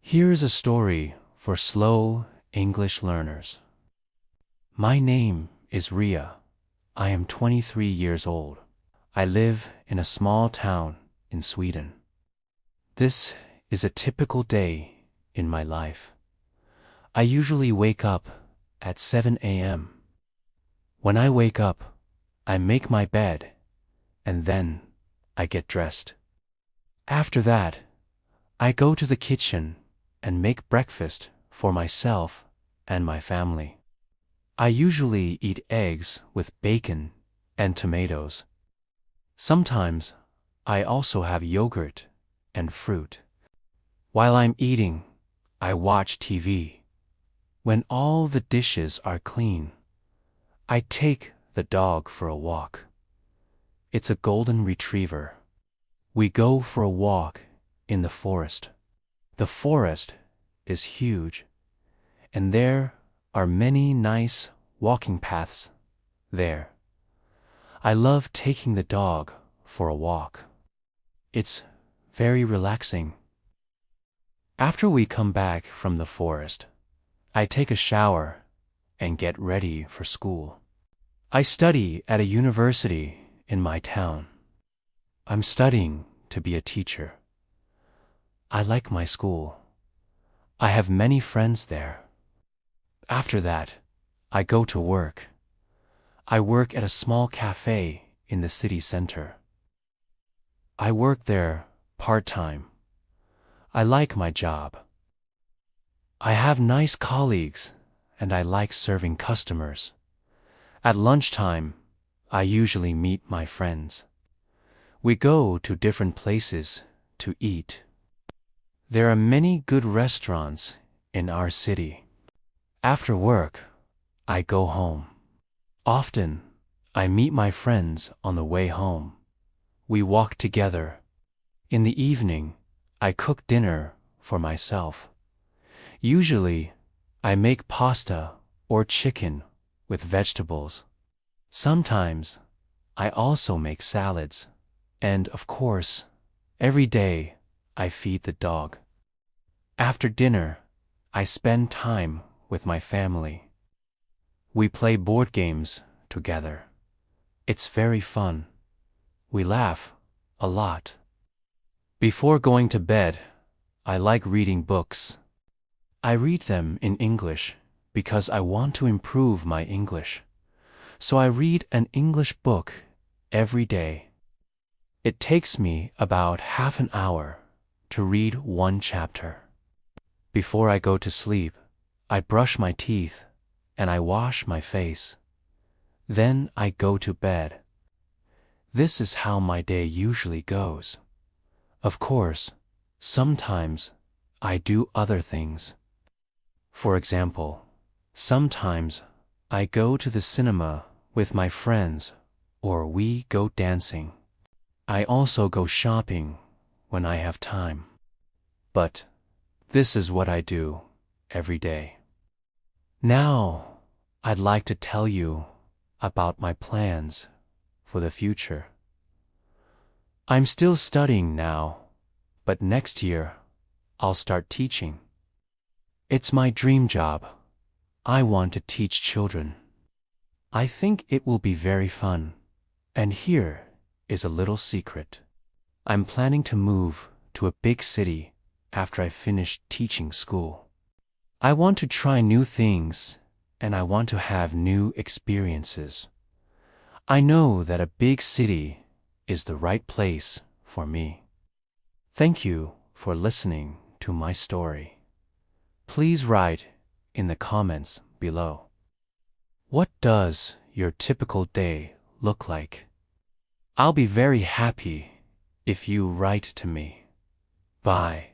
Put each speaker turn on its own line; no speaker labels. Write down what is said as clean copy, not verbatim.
Here's a story for slow English learners. My name is Ria. I am 23 years old. I live in a small town in Sweden. This is a typical day in my life. I usually wake up at 7 a.m. When I wake up, I make my bed, and then I get dressed. After that, I go to the kitchen and make breakfast for myself and my family. I usually eat eggs with bacon and tomatoes. Sometimes I also have yogurt and fruit. While I'm eating, I watch TV. When all the dishes are clean, I take the dog for a walk. It's a golden retriever. We go for a walk in the forest. The forest is huge, and there are many nice walking paths there. I love taking the dog for a walk. It's very relaxing. After we come back from the forest, I take a shower and get ready for school. I study at a university in my town. I'm studying to be a teacher. I like my school. I have many friends there. After that, I go to work. I work at a small cafe in the city center. I work there part-time. I like my job. I have nice colleagues, and I like serving customers. At lunchtime, I usually meet my friends. We go to different places to eat. There are many good restaurants in our city. After work, I go home. Often, I meet my friends on the way home. We walk together. In the evening, I cook dinner for myself. Usually, I make pasta or chicken with vegetables. Sometimes, I also make salads. And, of course, every day, I feed the dog. After dinner, I spend time with my family. We play board games together. It's very fun. We laugh a lot. Before going to bed, I like reading books. I read them in English because I want to improve my English. So I read an English book every day. It takes me about half an hour to read one chapter. Before I go to sleep, I brush my teeth and I wash my face. Then I go to bed. This is how my day usually goes. Of course, sometimes I do other things. For example, sometimes I go to the cinema with my friends or we go dancing. I also go shopping when I have time. But this is what I do every day. Now, I'd like to tell you about my plans for the future. I'm still studying now, but next year, I'll start teaching. It's my dream job. I want to teach children. I think it will be very fun. And here is a little secret. I'm planning to move to a big city after I finish teaching school. I want to try new things and I want to have new experiences. I know that a big city is the right place for me. Thank you for listening to my story. Please write in the comments below. What does your typical day look like? I'll be very happy if you write to me. Bye.